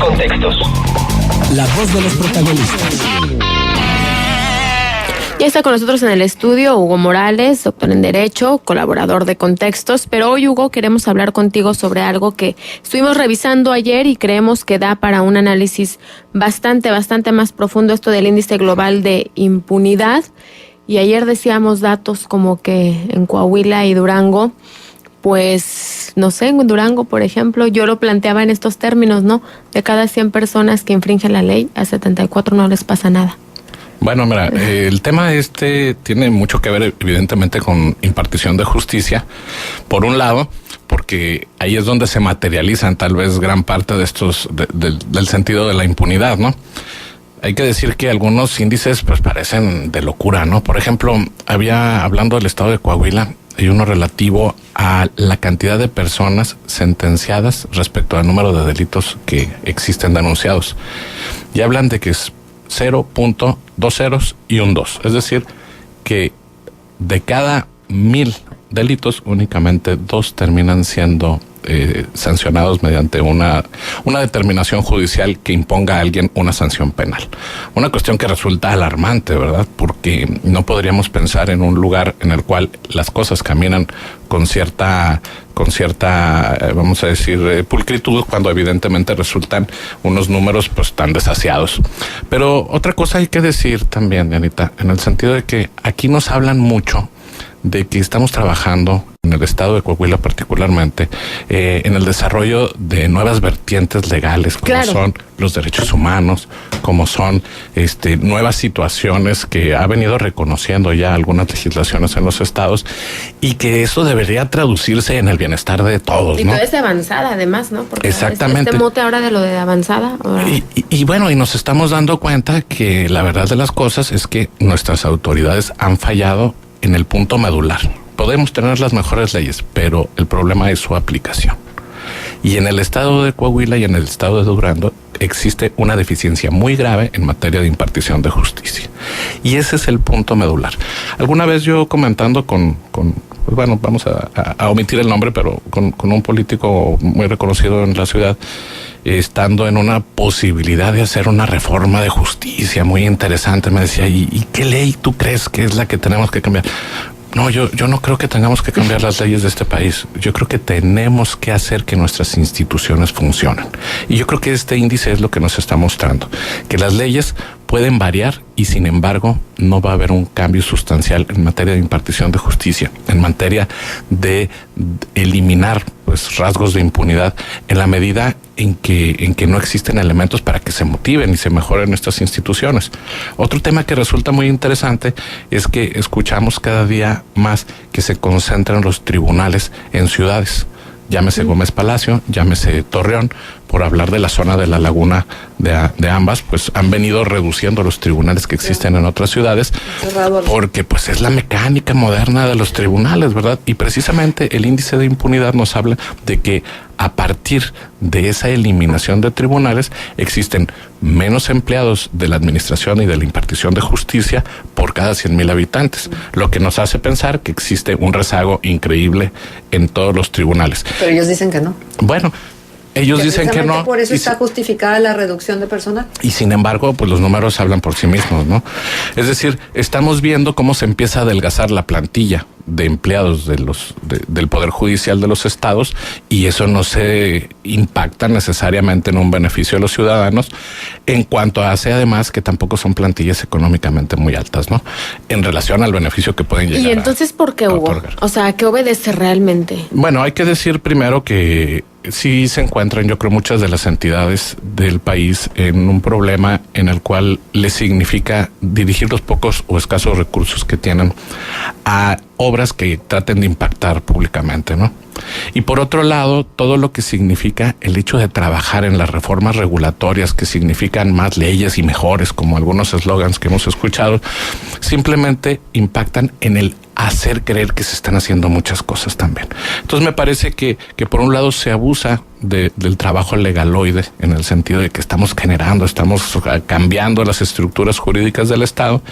Contextos. La voz de los protagonistas. Ya está con nosotros en el estudio Hugo Morales, doctor en Derecho, colaborador de Contextos. Pero hoy, Hugo, queremos hablar contigo sobre algo que estuvimos revisando ayer y creemos que da para un análisis bastante más profundo, esto del índice global de impunidad. Y ayer decíamos datos como que en Coahuila y Durango, pues, no sé, en Durango, por ejemplo, yo lo planteaba en estos términos, ¿no? De cada 100 personas que infringen la ley, a 74 no les pasa nada. Bueno, mira, el tema tiene mucho que ver evidentemente con impartición de justicia, por un lado, porque ahí es donde se materializan tal vez gran parte de estos, del sentido de la impunidad, ¿no? Hay que decir que algunos índices pues parecen de locura, ¿no? Por ejemplo, hablando del estado de Coahuila, hay uno relativo a la cantidad de personas sentenciadas respecto al número de delitos que existen denunciados. Y hablan de que es 0.2 ceros y un 2. Es decir, que de cada 1000 delitos, únicamente 2 terminan siendo sancionados mediante una determinación judicial que imponga a alguien una sanción penal. Una cuestión que resulta alarmante, ¿verdad? Porque no podríamos pensar en un lugar en el cual las cosas caminan con cierta, vamos a decir, pulcritud, cuando evidentemente resultan unos números pues tan desasiados. Pero otra cosa hay que decir también, Anita, en el sentido de que aquí nos hablan mucho de que estamos trabajando en el estado de Coahuila particularmente en el desarrollo de nuevas vertientes legales, como son los derechos humanos, como son nuevas situaciones que ha venido reconociendo ya algunas legislaciones en los estados, y que eso debería traducirse en el bienestar de todos, y ¿no? todo es de avanzada, además, ¿no? Porque exactamente. Este mote ahora de lo de avanzada. Y bueno, y nos estamos dando cuenta que la verdad de las cosas es que nuestras autoridades han fallado en el punto medular. Podemos tener las mejores leyes, pero el problema es su aplicación. Y en el estado de Coahuila y en el estado de Durango existe una deficiencia muy grave en materia de impartición de justicia. Y ese es el punto medular. Alguna vez yo comentando con bueno, vamos a omitir el nombre, pero con un político muy reconocido en la ciudad, estando en una posibilidad de hacer una reforma de justicia muy interesante, me decía, ¿y qué ley tú crees que es la que tenemos que cambiar? No, yo no creo que tengamos que cambiar las leyes de este país. Yo creo que tenemos que hacer que nuestras instituciones funcionen. Y yo creo que este índice es lo que nos está mostrando, que las leyes pueden variar y sin embargo no va a haber un cambio sustancial en materia de impartición de justicia, en materia de eliminar pues rasgos de impunidad, en la medida en que no existen elementos para que se motiven y se mejoren estas instituciones. Otro tema que resulta muy interesante es que escuchamos cada día más que se concentran los tribunales en ciudades. Llámese Gómez Palacio, llámese Torreón, por hablar de la zona de la laguna de ambas, pues han venido reduciendo los tribunales que existen en otras ciudades, porque pues es la mecánica moderna de los tribunales, ¿verdad? Y precisamente el índice de impunidad nos habla de que a partir de esa eliminación de tribunales existen menos empleados de la administración y de la impartición de justicia por cada 100,000 habitantes, lo que nos hace pensar que existe un rezago increíble en todos los tribunales. Pero ellos dicen que no. Bueno, ellos dicen que no. Por eso está justificada la reducción de personal. Y sin embargo, pues los números hablan por sí mismos, ¿no? Es decir, estamos viendo cómo se empieza a adelgazar la plantilla de empleados del Poder Judicial de los estados, y eso no se impacta necesariamente en un beneficio de los ciudadanos, en cuanto hace además que tampoco son plantillas económicamente muy altas, ¿no? En relación al beneficio que pueden llegar. ¿Y entonces por qué, Hugo? O sea, ¿qué obedece realmente? Bueno, hay que decir primero que sí se encuentran, yo creo, muchas de las entidades del país en un problema en el cual les significa dirigir los pocos o escasos recursos que tienen a obras que traten de impactar públicamente, ¿no? Y por otro lado, todo lo que significa el hecho de trabajar en las reformas regulatorias, que significan más leyes y mejores, como algunos eslogans que hemos escuchado, simplemente impactan en el hacer creer que se están haciendo muchas cosas también. Entonces me parece que por un lado se abusa del trabajo legaloide, en el sentido de que estamos cambiando las estructuras jurídicas del Estado,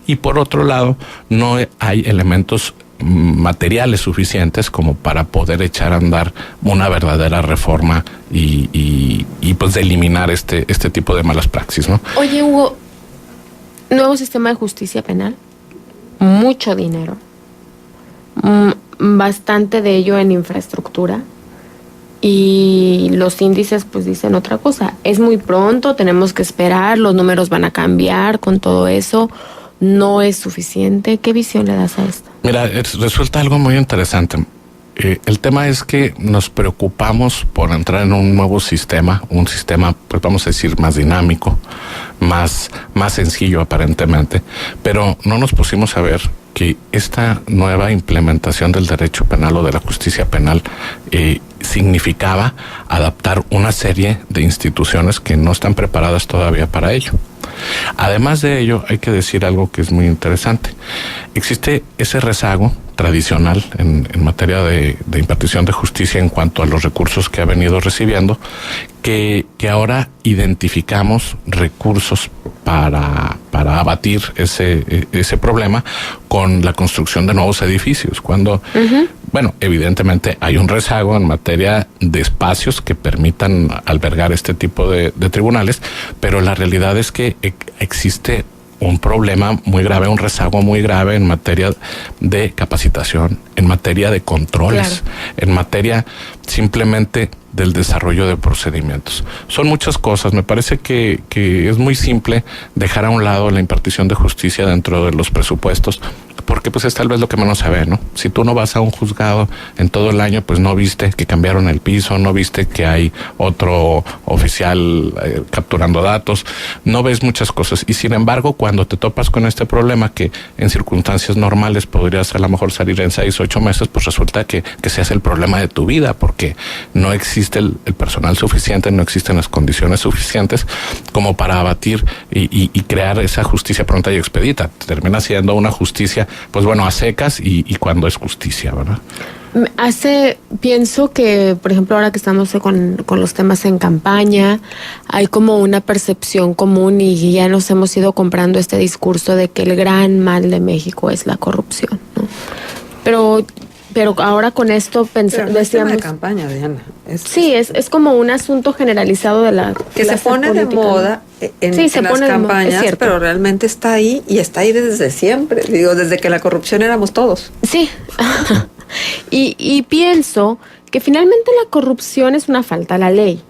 y por otro lado no hay elementos materiales suficientes como para poder echar a andar una verdadera reforma y pues de eliminar este tipo de malas praxis, ¿no? Oye, Hugo, nuevo sistema de justicia penal, mucho dinero, bastante de ello en infraestructura, y los índices pues dicen otra cosa. Es muy pronto, tenemos que esperar, los números van a cambiar con todo eso, no es suficiente. ¿Qué visión le das a esto? Mira, resulta algo muy interesante. El tema es que nos preocupamos por entrar en un nuevo sistema, un sistema, pues vamos a decir, más dinámico, más sencillo aparentemente, pero no nos pusimos a ver que esta nueva implementación del derecho penal o de la justicia penal significaba adaptar una serie de instituciones que no están preparadas todavía para ello. Además de ello, hay que decir algo que es muy interesante. Existe ese rezago tradicional en materia de impartición de justicia en cuanto a los recursos que ha venido recibiendo, que ahora identificamos recursos para abatir ese problema con la construcción de nuevos edificios, cuando, bueno, evidentemente hay un rezago en materia de espacios que permitan albergar este tipo de tribunales, pero la realidad es que existe un problema muy grave, un rezago muy grave en materia de capacitación, en materia de controles, claro, en materia simplemente del desarrollo de procedimientos. Son muchas cosas. Me parece que es muy simple dejar a un lado la impartición de justicia dentro de los presupuestos, porque pues es tal vez lo que menos se ve, ¿no? Si tú no vas a un juzgado en todo el año, pues no viste que cambiaron el piso, no viste que hay otro oficial capturando datos, no ves muchas cosas. Y sin embargo, cuando te topas con este problema que en circunstancias normales podrías a lo mejor salir en 6 o 8 meses, pues resulta que se hace el problema de tu vida, porque no existe el personal suficiente, no existen las condiciones suficientes como para abatir y crear esa justicia pronta y expedita. Termina siendo una justicia, pues bueno, a secas y cuando es justicia, ¿verdad? Pienso que, por ejemplo, ahora que estamos con los temas en campaña, hay como una percepción común y ya nos hemos ido comprando este discurso de que el gran mal de México es la corrupción, ¿no? Pero ahora con esto decíamos... es tema de campaña, Diana. Es como un asunto generalizado de la que se pone política, de moda en las campañas, pero realmente está ahí y está ahí desde siempre. Digo, desde que la corrupción éramos todos. Sí. y pienso que finalmente la corrupción es una falta a la ley.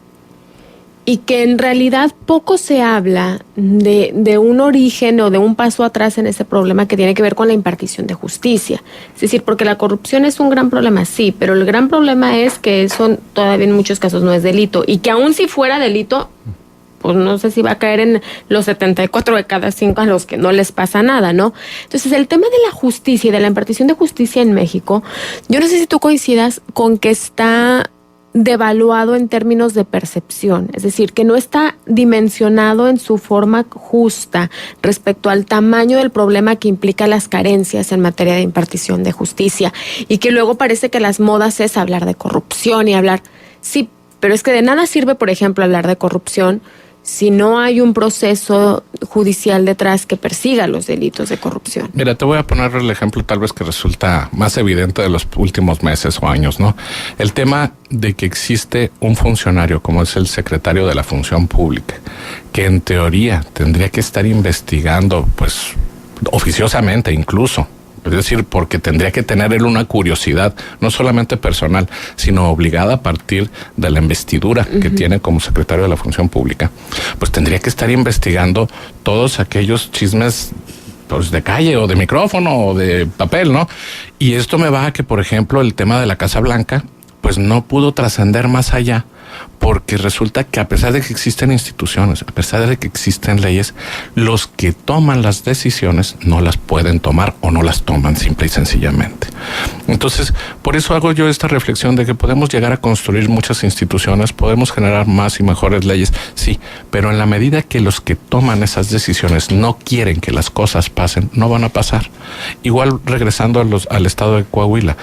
Y que en realidad poco se habla de un origen o de un paso atrás en ese problema que tiene que ver con la impartición de justicia. Es decir, porque la corrupción es un gran problema, sí, pero el gran problema es que eso todavía en muchos casos no es delito. Y que aún si fuera delito, pues no sé si va a caer en los 74 de cada 5 a los que no les pasa nada, ¿no? Entonces, el tema de la justicia y de la impartición de justicia en México, yo no sé si tú coincidas con que está devaluado en términos de percepción, es decir, que no está dimensionado en su forma justa respecto al tamaño del problema que implica las carencias en materia de impartición de justicia, y que luego parece que las modas es hablar de corrupción y hablar, sí, pero es que de nada sirve, por ejemplo, hablar de corrupción si no hay un proceso judicial detrás que persiga los delitos de corrupción. Mira, te voy a poner el ejemplo tal vez que resulta más evidente de los últimos meses o años, ¿no? El tema de que existe un funcionario como es el secretario de la Función Pública, que en teoría tendría que estar investigando, pues, oficiosamente incluso. Es decir, porque tendría que tener él una curiosidad, no solamente personal, sino obligada a partir de la investidura que tiene como secretario de la Función Pública, pues tendría que estar investigando todos aquellos chismes, pues, de calle o de micrófono o de papel, ¿no? Y esto me va a que, por ejemplo, el tema de la Casa Blanca, pues no pudo trascender más allá, porque resulta que a pesar de que existen instituciones, a pesar de que existen leyes, los que toman las decisiones no las pueden tomar o no las toman simple y sencillamente. Entonces, por eso hago yo esta reflexión de que podemos llegar a construir muchas instituciones, podemos generar más y mejores leyes, sí, pero en la medida que los que toman esas decisiones no quieren que las cosas pasen, no van a pasar. Igual regresando al estado de Coahuila,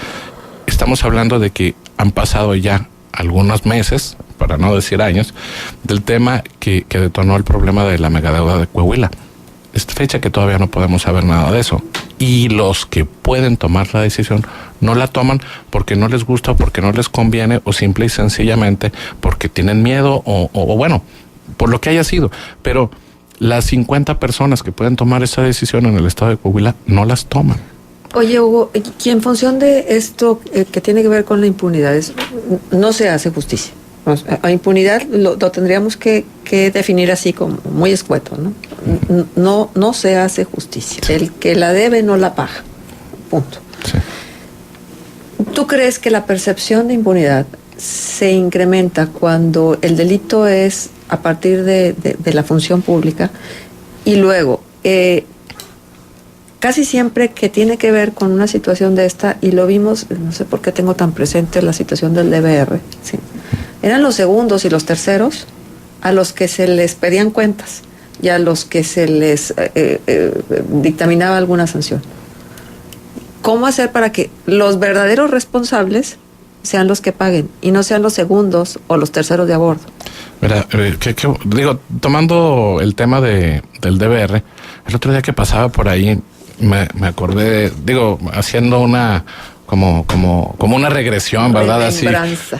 estamos hablando de que han pasado ya algunos meses, para no decir años, del tema que detonó el problema de la megadeuda de Coahuila. Es fecha que todavía no podemos saber nada de eso. y los que pueden tomar la decisión no la toman porque no les gusta, o porque no les conviene, o simple y sencillamente porque tienen miedo o bueno, por lo que haya sido. Pero las 50 personas que pueden tomar esa decisión en el estado de Coahuila no las toman. Oye, Hugo, y en función de esto que tiene que ver con la impunidad, no se hace justicia. A impunidad lo tendríamos que definir así como muy escueto, ¿no? No se hace justicia. Sí. El que la debe no la paga. Punto. Sí. ¿Tú crees que la percepción de impunidad se incrementa cuando el delito es a partir de la función pública y luego casi siempre que tiene que ver con una situación de esta, y lo vimos, no sé por qué tengo tan presente la situación del DBR, ¿sí? Eran los segundos y los terceros a los que se les pedían cuentas y a los que se les dictaminaba alguna sanción. ¿Cómo hacer para que los verdaderos responsables sean los que paguen y no sean los segundos o los terceros de a bordo? Mira, digo, tomando el tema del DBR, el otro día que pasaba por ahí me acordé, digo, haciendo una como una regresión, ¿verdad? Así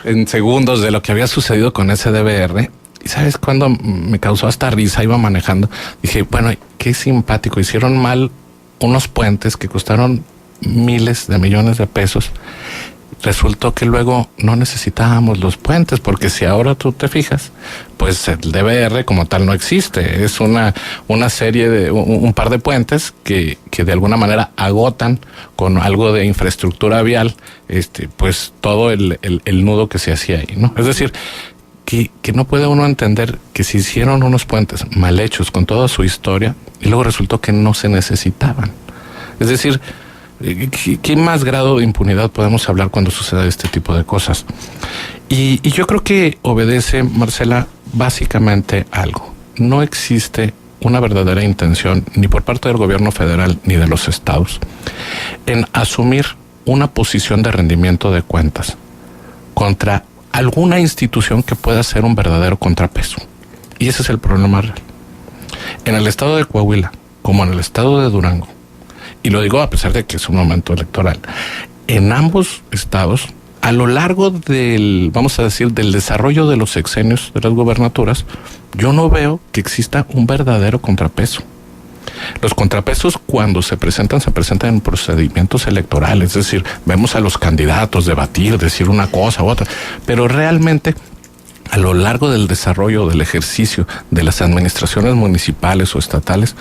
en segundos de lo que había sucedido con ese DBR. Y ¿sabes cuándo me causó hasta risa? Iba manejando, dije, bueno, qué simpático, hicieron mal unos puentes que costaron miles de millones de pesos. Resultó que luego no necesitábamos los puentes, porque si ahora tú te fijas, pues el DBR como tal no existe. Es una serie de un par de puentes que de alguna manera agotan con algo de infraestructura vial, pues todo el nudo que se hacía ahí, ¿no? Es decir, que no puede uno entender que se hicieron unos puentes mal hechos con toda su historia y luego resultó que no se necesitaban. Es decir, ¿qué más grado de impunidad podemos hablar cuando sucede este tipo de cosas? Y yo creo que obedece, Marcela, básicamente algo. No existe una verdadera intención, ni por parte del gobierno federal ni de los estados, en asumir una posición de rendimiento de cuentas contra alguna institución que pueda ser un verdadero contrapeso. Y ese es el problema real. En el estado de Coahuila, como en el estado de Durango, y lo digo a pesar de que es un momento electoral, en ambos estados, a lo largo del, vamos a decir, del desarrollo de los sexenios de las gubernaturas, yo no veo que exista un verdadero contrapeso. Los contrapesos, cuando se presentan en procedimientos electorales, es decir, vemos a los candidatos debatir, decir una cosa u otra, pero realmente a lo largo del desarrollo del ejercicio de las administraciones municipales o estatales,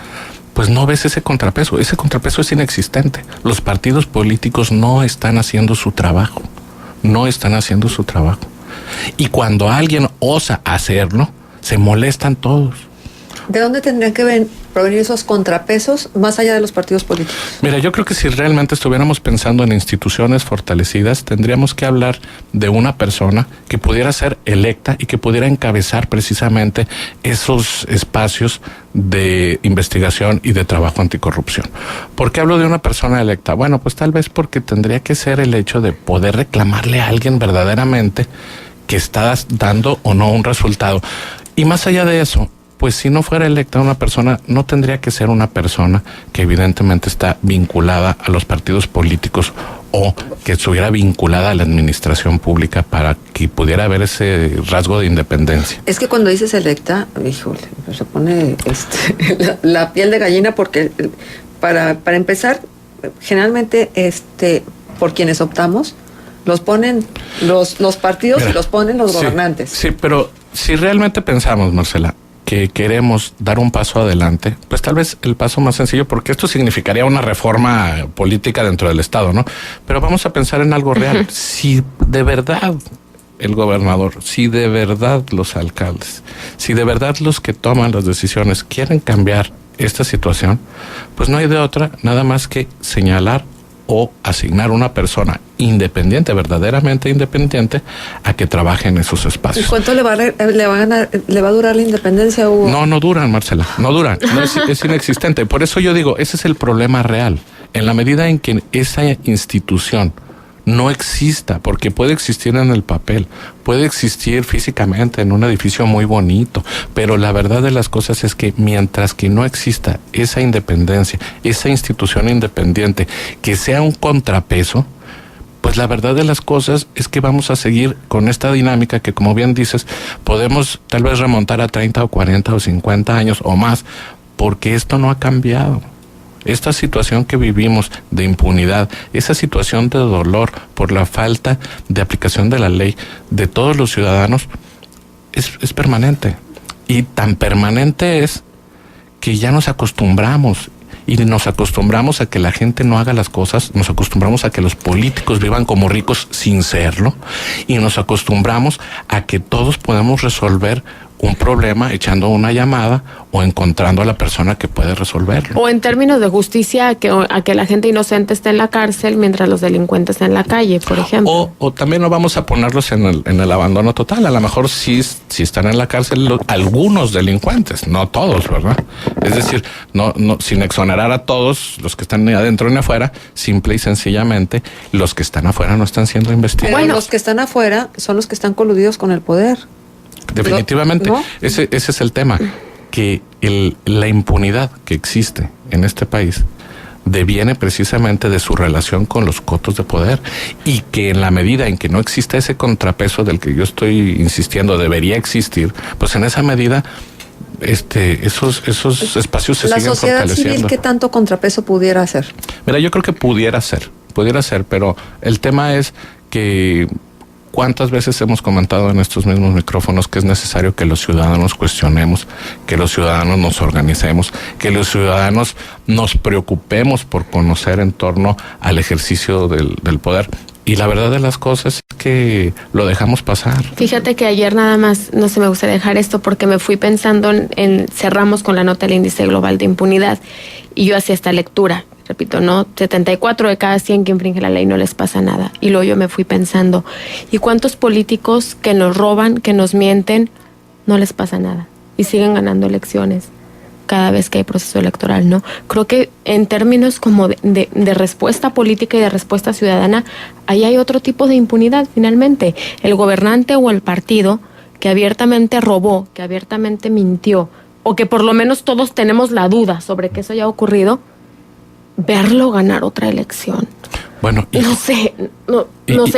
pues no ves ese contrapeso es inexistente. Los partidos políticos no están haciendo su trabajo, y cuando alguien osa hacerlo, se molestan todos. ¿De dónde tendrían que provenir esos contrapesos más allá de los partidos políticos? Mira, yo creo que si realmente estuviéramos pensando en instituciones fortalecidas, tendríamos que hablar de una persona que pudiera ser electa y que pudiera encabezar precisamente esos espacios de investigación y de trabajo anticorrupción. ¿Por qué hablo de una persona electa? Bueno, pues tal vez porque tendría que ser el hecho de poder reclamarle a alguien verdaderamente que está dando o no un resultado. Y más allá de eso, pues si no fuera electa una persona, no tendría que ser una persona que evidentemente está vinculada a los partidos políticos o que estuviera vinculada a la administración pública para que pudiera haber ese rasgo de independencia. Es que cuando dices electa, híjole, se pone la piel de gallina, porque para empezar, generalmente por quienes optamos, los ponen los partidos. Mira, y los ponen los gobernantes. Sí, pero si realmente pensamos, Marcela, que queremos dar un paso adelante, pues tal vez el paso más sencillo, porque esto significaría una reforma política dentro del Estado, ¿no? Pero vamos a pensar en algo real. Si de verdad el gobernador, si de verdad los alcaldes, si de verdad los que toman las decisiones quieren cambiar esta situación, pues no hay de otra nada más que señalar o asignar una persona independiente, verdaderamente independiente, a que trabaje en esos espacios. ¿Y cuánto le va a durar la independencia, Hugo? No duran, Marcela, no duran, es inexistente. Por eso yo digo, ese es el problema real. En la medida en que esa institución no exista, porque puede existir en el papel, puede existir físicamente en un edificio muy bonito, pero la verdad de las cosas es que mientras que no exista esa independencia, esa institución independiente que sea un contrapeso, pues la verdad de las cosas es que vamos a seguir con esta dinámica que, como bien dices, podemos tal vez remontar a 30 o 40 o 50 años o más, porque esto no ha cambiado. Esta situación que vivimos de impunidad, esa situación de dolor por la falta de aplicación de la ley de todos los ciudadanos, es permanente. Y tan permanente es que ya nos acostumbramos. Y nos acostumbramos a que la gente no haga las cosas, nos acostumbramos a que los políticos vivan como ricos sin serlo, y nos acostumbramos a que todos podemos resolver un problema echando una llamada o encontrando a la persona que puede resolverlo. O en términos de justicia, a que la gente inocente esté en la cárcel mientras los delincuentes estén en la calle, por ejemplo. O también no vamos a ponerlos en el abandono total. A lo mejor sí están en la cárcel algunos delincuentes, no todos, ¿verdad? Es decir, no sin exonerar a todos los que están ni adentro ni afuera, simple y sencillamente los que están afuera no están siendo investigados. Bueno, los que están afuera son los que están coludidos con el poder. Definitivamente, ¿no? ese es el tema, que la impunidad que existe en este país deviene precisamente de su relación con los cotos de poder, y que en la medida en que no existe ese contrapeso del que yo estoy insistiendo debería existir, pues en esa medida esos espacios se siguen fortaleciendo. La sociedad civil, ¿qué tanto contrapeso pudiera hacer? Mira, yo creo que pudiera ser, pero el tema es que ¿cuántas veces hemos comentado en estos mismos micrófonos que es necesario que los ciudadanos cuestionemos, que los ciudadanos nos organicemos, que los ciudadanos nos preocupemos por conocer en torno al ejercicio del poder? Y la verdad de las cosas es que lo dejamos pasar. Fíjate que ayer nada más, no se me gusta dejar esto porque me fui pensando cerramos con la nota del índice global de impunidad y yo hacía esta lectura. Repito, no, 74 de cada 100 que infringe la ley no les pasa nada. Y luego yo me fui pensando, ¿y cuántos políticos que nos roban, que nos mienten, no les pasa nada? Y siguen ganando elecciones cada vez que hay proceso electoral, ¿no? Creo que en términos como de respuesta política y de respuesta ciudadana, ahí hay otro tipo de impunidad finalmente. El gobernante o el partido que abiertamente robó, que abiertamente mintió, o que por lo menos todos tenemos la duda sobre que eso haya ocurrido, verlo ganar otra elección. Bueno, no sé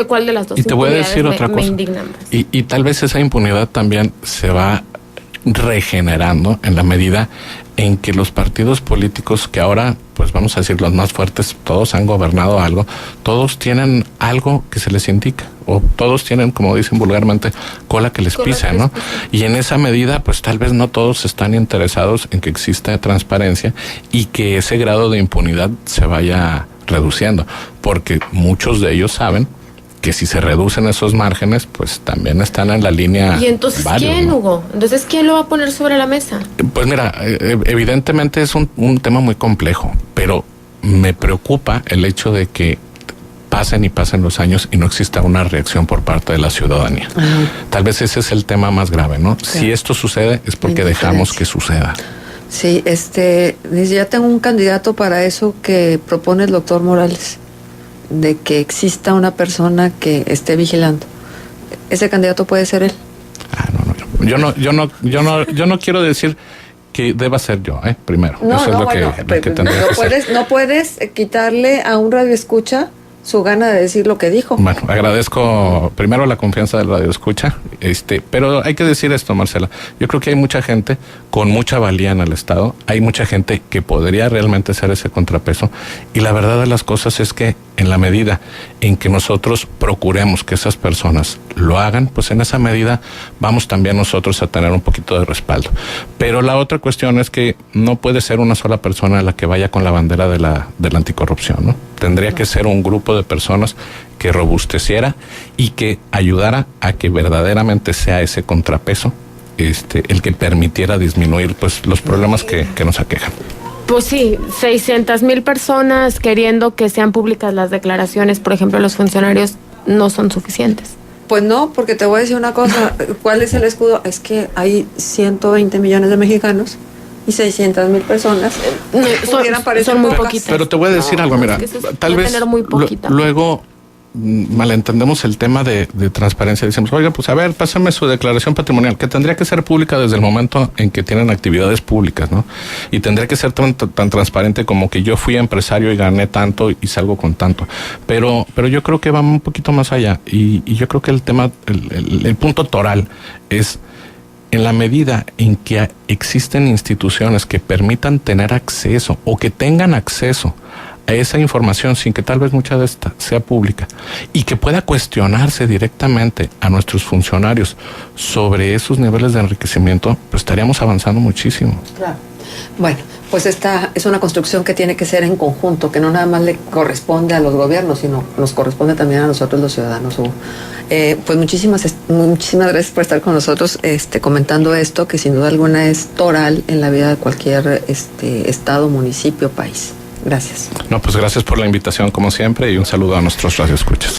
cuál de las dos. Y te voy a decir otra cosa. Me indigna más. Y tal vez esa impunidad también se va regenerando en la medida en que los partidos políticos que ahora, pues vamos a decir los más fuertes, todos han gobernado algo, todos tienen algo que se les indica, o todos tienen, como dicen vulgarmente, cola que les pisa, ¿no? Y en esa medida, pues tal vez no todos están interesados en que exista transparencia y que ese grado de impunidad se vaya reduciendo, porque muchos de ellos saben que si se reducen esos márgenes, pues también están en la línea. ¿Y entonces válido, quién, ¿no? Hugo? Entonces, ¿quién lo va a poner sobre la mesa? Pues mira, evidentemente es un tema muy complejo, pero me preocupa el hecho de que pasen y pasen los años y no exista una reacción por parte de la ciudadanía. Tal vez ese es el tema más grave, ¿no? Claro. Si esto sucede es porque dejamos que suceda. Sí, dice, ya tengo un candidato para eso que propone el doctor Morales, de que exista una persona que esté vigilando. ¿Ese candidato puede ser él? Yo no quiero decir que deba ser yo, primero. No, eso es lo que tendría que ser. No puedes quitarle a un radioescucha su gana de decir lo que dijo. Bueno, agradezco primero la confianza del radioescucha, pero hay que decir esto, Marcela. Yo creo que hay mucha gente con mucha valía en el Estado, hay mucha gente que podría realmente ser ese contrapeso, y la verdad de las cosas es que en la medida en que nosotros procuremos que esas personas lo hagan, pues en esa medida vamos también nosotros a tener un poquito de respaldo. Pero la otra cuestión es que no puede ser una sola persona la que vaya con la bandera de la anticorrupción, ¿no? Tendría que ser un grupo de personas que robusteciera y que ayudara a que verdaderamente sea ese contrapeso el que permitiera disminuir pues los problemas que nos aquejan. Pues sí, 600,000 personas queriendo que sean públicas las declaraciones, por ejemplo, los funcionarios, no son suficientes. Pues no, porque te voy a decir una cosa. ¿Cuál es el escudo? Es que hay 120 millones de mexicanos y 600,000 personas son muy poquitas. Pero te voy a decir algo, mira, es que tal vez muy luego malentendemos el tema de transparencia. Decimos, oiga, pues a ver, pásame su declaración patrimonial, que tendría que ser pública desde el momento en que tienen actividades públicas, ¿no? Y tendría que ser tan transparente como que yo fui empresario y gané tanto y salgo con tanto. Pero yo creo que va un poquito más allá. Y yo creo que el tema, el punto toral es, en la medida en que existen instituciones que permitan tener acceso o que tengan acceso a esa información sin que tal vez mucha de esta sea pública y que pueda cuestionarse directamente a nuestros funcionarios sobre esos niveles de enriquecimiento, pues estaríamos avanzando muchísimo. Claro. Bueno, pues esta es una construcción que tiene que ser en conjunto, que no nada más le corresponde a los gobiernos, sino nos corresponde también a nosotros los ciudadanos, Hugo. Pues muchísimas gracias por estar con nosotros comentando esto, que sin duda alguna es toral en la vida de cualquier estado, municipio, país. Gracias. No, pues gracias por la invitación como siempre y un saludo a nuestros radioescuchas.